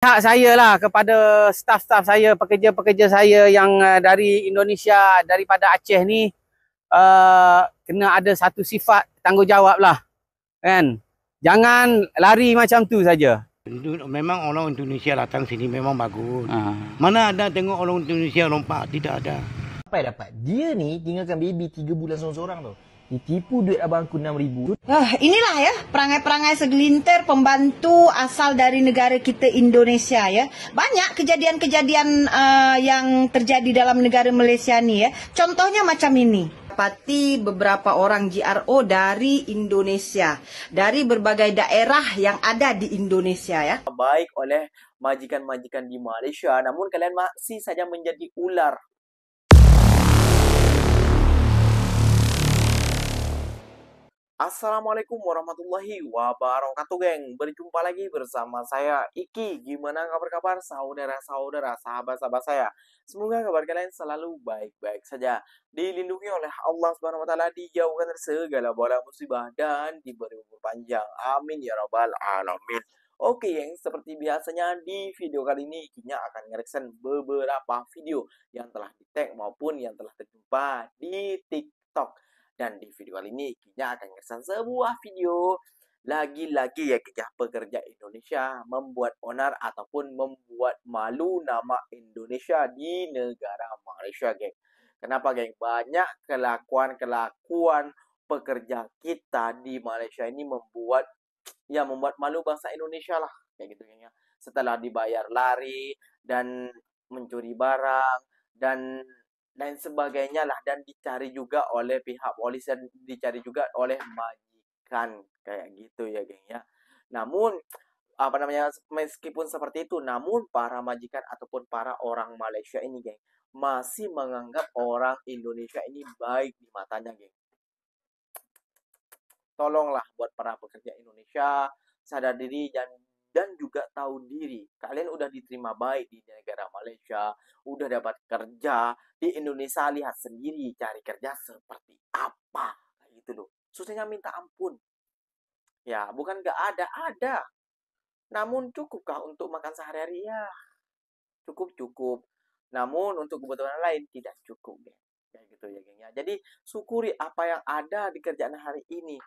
Hak saya lah kepada staf-staf saya, pekerja-pekerja saya yang dari Indonesia, daripada Aceh ni, kena ada satu sifat tanggungjawab lah, kan? Jangan lari macam tu saja. Memang orang Indonesia datang sini memang bagus. Mana ada tengok orang Indonesia lompat, tidak ada. Apa yang dapat? Dia ni tinggalkan baby 3 bulan seorang-seorang tau. Ditipu duit abangku 6,000. Inilah ya perangai-perangai segelintir pembantu asal dari negara kita Indonesia ya. Banyak kejadian-kejadian yang terjadi dalam negara Malaysia ni ya. Contohnya macam ini. Dapati beberapa orang GRO dari Indonesia, dari berbagai daerah yang ada di Indonesia ya. Baik oleh majikan-majikan di Malaysia, namun kalian masih saja menjadi ular. Assalamualaikum warahmatullahi wabarakatuh, geng. Berjumpa lagi bersama saya Iki. Gimana kabar-kabar saudara-saudara, sahabat-sahabat saya? Semoga kabar kalian selalu baik-baik saja, dilindungi oleh Allah Subhanahu wa taala, dijauhkan dari segala bala musibah dan diberi umur panjang. Amin ya rabbal alamin. Oke, geng, seperti biasanya di video kali ini Ikinya akan nge-reaction beberapa video yang telah di-tag maupun yang telah terjumpa di TikTok. Dan di video kali ini Kinya akan ngesan sebuah video lagi-lagi ya Kinya pekerja Indonesia membuat onar ataupun membuat malu nama Indonesia di negara Malaysia, geng. Kenapa, geng? Banyak kelakuan-kelakuan pekerja kita di Malaysia ini membuat malu bangsa Indonesia lah, kayak gitu, geng ya. Setelah dibayar lari dan mencuri barang dan lain sebagainya lah, dan dicari juga oleh pihak polisi dan dicari juga oleh majikan, kayak gitu ya, geng ya. Namun meskipun seperti itu, namun para majikan ataupun para orang Malaysia ini, geng, masih menganggap orang Indonesia ini baik di matanya, geng. Tolonglah buat para pekerja Indonesia sadar diri dan juga tahu diri. Kalian udah diterima baik di negara Malaysia, udah dapat kerja di Indonesia, lihat sendiri cari kerja seperti apa, kayak gitu loh. Susahnya minta ampun. Ya, bukan gak ada. Namun cukupkah untuk makan sehari-hari? Ya, cukup. Namun untuk kebutuhan lain tidak cukup, geng. Kayak gitu ya, geng ya. Jadi syukuri apa yang ada di kerjaan hari ini.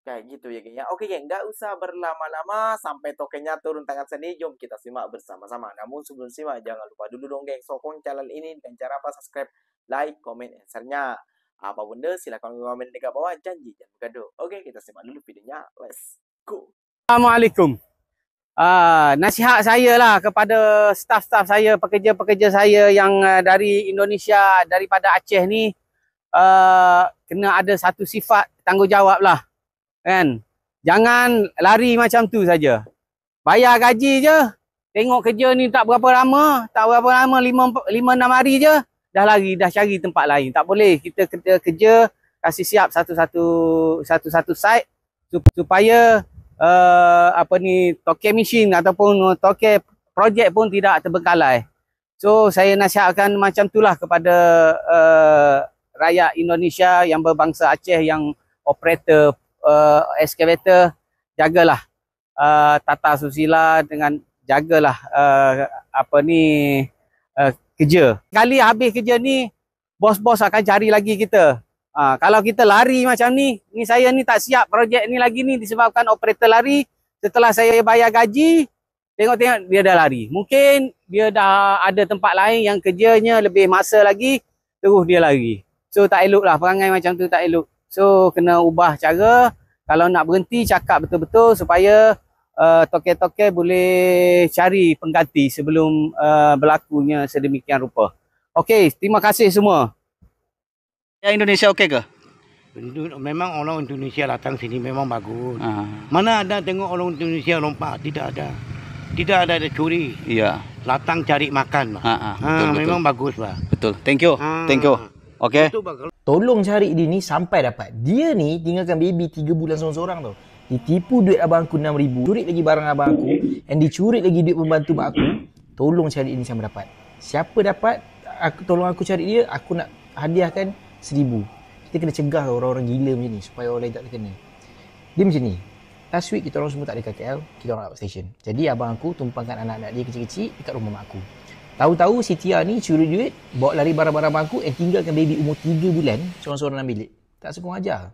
Kayak gitu ya, geng ya. Oke, geng, nggak usah berlama-lama sampai tokennya turun tangan sini. Jom kita simak bersama-sama. Namun sebelum simak, jangan lupa dulu dong, geng, sokong channel ini dengan cara apa? Subscribe, like, komen, and share-nya. Apa benda, silakan komen di bawah. Janji jangan bergaduh. Oke, kita simak dulu videonya. Let's go. Assalamualaikum. Nasihat saya lah kepada staf-staf saya, pekerja-pekerja saya yang dari Indonesia, daripada Aceh ni, kena ada satu sifat tanggungjawab lah, kan? Jangan lari macam tu saja. Bayar gaji je. Tengok kerja ni tak berapa lama, 5-6 hari je dah lari, dah cari tempat lain. Tak boleh. Kita kerja kasih siap satu site supaya token mesin ataupun token projek pun tidak terbengkalai. So saya nasihatkan macam itulah kepada rakyat Indonesia yang berbangsa Aceh, yang operator excavator, jagalah tata susila, dengan jagalah kerja. Kali habis kerja ni, bos-bos akan cari lagi kita. Kalau kita lari macam ni saya ni tak siap projek ni lagi ni disebabkan operator lari. Setelah saya bayar gaji, tengok-tengok dia dah lari. Mungkin dia dah ada tempat lain yang kerjanya lebih masa lagi, terus dia lari. So tak elok lah, perangai macam tu tak elok. So kena ubah cara. Kalau nak berhenti, cakap betul-betul supaya token-token boleh cari pengganti sebelum berlakunya sedemikian rupa. Okey, terima kasih semua. Yang Indonesia okey ke? Memang orang Indonesia datang sini memang bagus. Mana ada tengok orang Indonesia lompat, tidak ada. Tidak ada curi. Ya. Datang cari makan. Betul. Memang bagus, Pak. Betul. Thank you. Okey. Tolong cari dia ni sampai dapat. Dia ni tinggalkan baby 3 bulan seorang-seorang tau. Ditipu duit abangku 6,000. Curi lagi barang abangku. And dicuri lagi duit pembantu mak aku. Tolong cari ini sampai dapat. Siapa dapat, tolong aku cari dia. Aku nak hadiahkan 1,000. Kita kena cegah orang-orang gila macam ni supaya orang lain tak terkena. Dia macam ni. Last week kita orang semua tak ada KKL, kita orang dapat station. Jadi abang aku tumpangkan anak-anak dia kecil-kecil dekat rumah mak aku. Tahu-tahu si Tia ni curi duit, bawa lari barang-barang abang aku and tinggalkan baby umur 3 bulan seorang-seorang dalam bilik. Tak sokong ajar.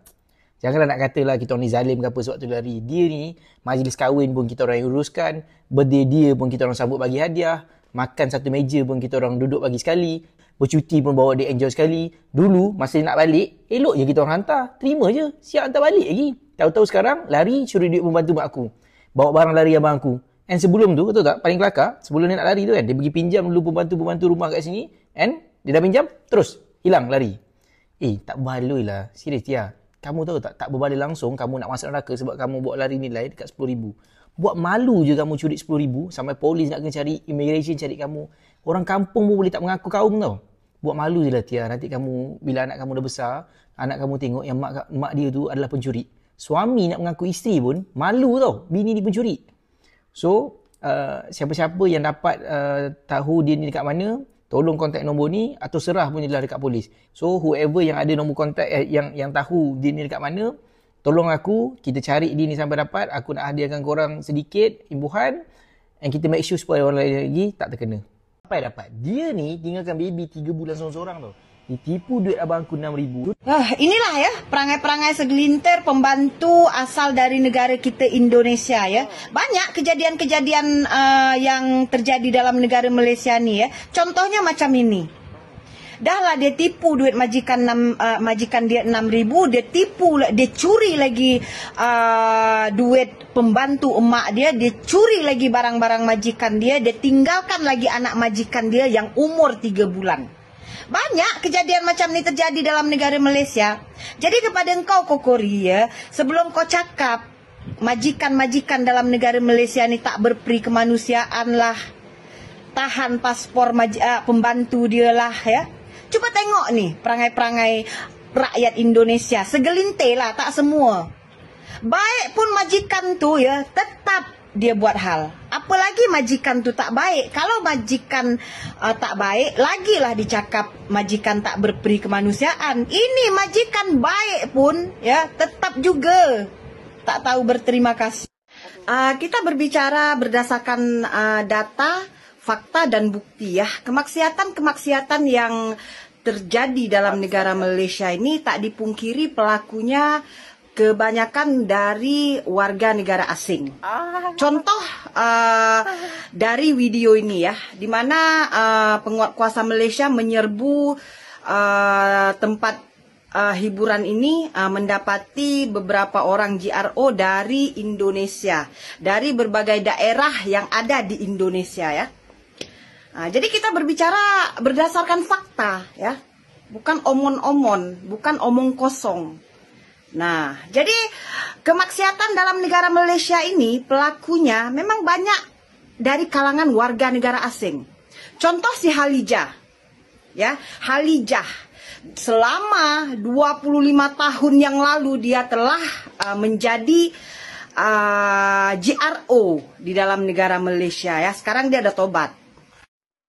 Janganlah nak katalah kita orang ni zalim ke apa sebab tu lari. Dia ni majlis kahwin pun kita orang yang uruskan, birthday dia pun kita orang sambut bagi hadiah, makan satu meja pun kita orang duduk bagi sekali, bercuti pun bawa dia enjoy sekali. Dulu masa dia nak balik, elok je kita orang hantar, terima je, siap hantar balik lagi. Tahu-tahu sekarang lari curi duit pembantu mak aku. Bawa barang lari abang aku. And sebelum tu, betul tak? Paling kelakar, sebelum dia nak lari tu kan, dia pergi pinjam dulu pembantu-pembantu rumah kat sini. And dia dah pinjam, terus hilang lari. Tak berbaloi lah. Serius Tia. Kamu tahu tak berbaloi langsung kamu nak masuk neraka sebab kamu bawa lari nilai dekat 10,000. Buat malu je kamu curi 10,000 sampai polis nak kena cari, immigration cari kamu. Orang kampung pun boleh tak mengaku kaum tau. Buat malu je lah Tia. Nanti kamu, bila anak kamu dah besar, anak kamu tengok yang mak dia tu adalah pencuri. Suami nak mengaku isteri pun malu tau, bini ni pencuri. So, siapa-siapa yang dapat tahu dia ni dekat mana, tolong kontak nombor ni atau serah pun je lah dekat polis. So, whoever yang ada nombor kontak, yang tahu dia ni dekat mana, tolong aku, kita cari dia ni sampai dapat. Aku nak hadiahkan korang sedikit imbuhan and kita make sure supaya orang lain lagi tak terkena. Sampai dapat. Dia ni tinggalkan baby 3 bulan seorang-seorang tau. Ditipu duit abang aku 6,000. Inilah ya perangai-perangai segelintir pembantu asal dari negara kita Indonesia ya. Banyak kejadian-kejadian yang terjadi dalam negara Malaysia ni ya. Contohnya macam ini. Dahlah dia tipu duit majikan dia 6,000, dia tipu, dia curi lagi duit pembantu emak dia curi lagi barang-barang majikan dia tinggalkan lagi anak majikan dia yang umur 3 bulan. Banyak kejadian macam ni terjadi dalam negara Malaysia. Jadi kepada engkau Kokori ya, sebelum kau cakap majikan-majikan dalam negara Malaysia ni tak berperi kemanusiaan lah, tahan paspor pembantu dia lah ya. Cuba tengok ni perangai-perangai rakyat Indonesia, segelintir lah, tak semua. Baik pun majikan tu ya, tetap dia buat hal. Apalagi majikan tu tak baik. Kalau majikan tak baik, lagilah dicakap majikan tak berperi kemanusiaan. Ini majikan baik pun ya, tetap juga tak tahu berterima kasih. Kita berbicara berdasarkan data, fakta dan bukti ya. Kemaksiatan yang terjadi dalam negara Malaysia ini tak dipungkiri pelakunya kebanyakan dari warga negara asing. Contoh dari video ini ya, di mana penguat kuasa Malaysia menyerbu tempat hiburan ini, mendapati beberapa orang GRO dari Indonesia, dari berbagai daerah yang ada di Indonesia ya. Jadi kita berbicara berdasarkan fakta ya, bukan omon-omon, bukan omong kosong. Nah, jadi kemaksiatan dalam negara Malaysia ini pelakunya memang banyak dari kalangan warga negara asing. Contoh si Halijah. Ya, Halijah selama 25 tahun yang lalu dia telah menjadi GRO di dalam negara Malaysia ya. Sekarang dia ada tobat.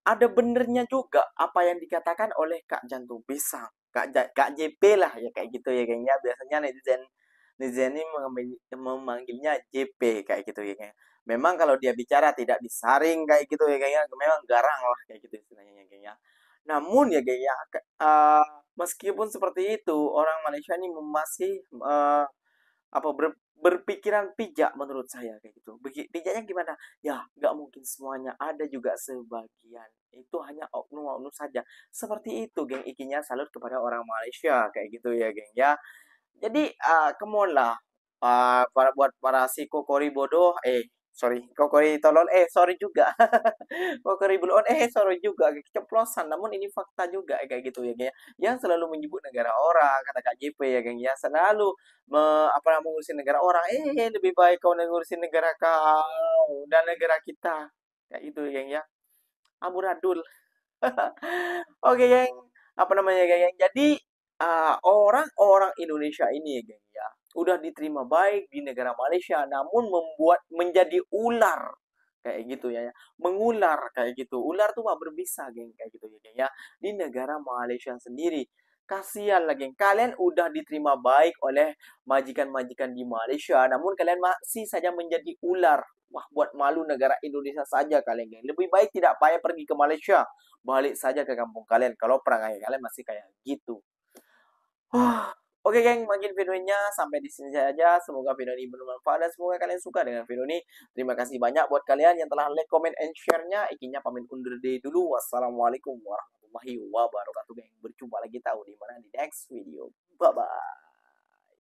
Ada benernya juga apa yang dikatakan oleh Kak Jantung Pisang. Kak JP lah ya kayak gitu ya geng ya. Biasanya netizen ini memanggilnya JP kayak gitu ya geng. Memang kalau dia bicara tidak disaring kayak gitu ya geng ya. Memang garang lah kayak gitu istilahnya ya geng ya. Namun ya geng ya, meskipun seperti itu orang Malaysia ini masih berpikiran pijak menurut saya kayak gitu. Pijaknya gimana? Ya, nggak mungkin semuanya, ada juga sebagian. Itu hanya oknum-oknum saja. Seperti itu, geng. Ikinya salut kepada orang Malaysia kayak gitu ya, geng ya. Jadi, come on lah. Buat para si Kokori bodoh, Kokori tolol, sorry juga. Kokori belum, sorry juga. Keceplosan, namun ini fakta juga kayak gitu ya, geng. Yang selalu menyebut negara orang, kata Kak JP ya, geng ya. Selalu mengurusin negara orang. Lebih baik kau ngurusin negara kau dan negara kita. Kayak gitu, geng ya. Amburadul. Oke, geng. Apa namanya, geng? Jadi, orang-orang Indonesia ini, geng ya, udah diterima baik di negara Malaysia, namun menjadi ular kayak gitu ya, mengular kayak gitu. Ular tuh mah berbisa, geng, kayak gitu ya, geng ya, di negara Malaysia sendiri. Kasihan lah geng, kalian udah diterima baik oleh majikan-majikan di Malaysia, namun kalian masih saja menjadi ular. Wah, buat malu negara Indonesia saja kalian geng. Lebih baik tidak payah pergi ke Malaysia, balik saja ke kampung kalian kalau perangai kalian masih kayak gitu. Oke geng, mungkin videonya sampai di sini saja. Semoga video ini bermanfaat dan semoga kalian suka dengan video ini. Terima kasih banyak buat kalian yang telah like, comment, and share-nya. Ikinya pamit undur diri dulu. Wassalamualaikum warahmatullahi wabarakatuh geng. Berjumpa lagi tahu di mana di next video. Bye bye.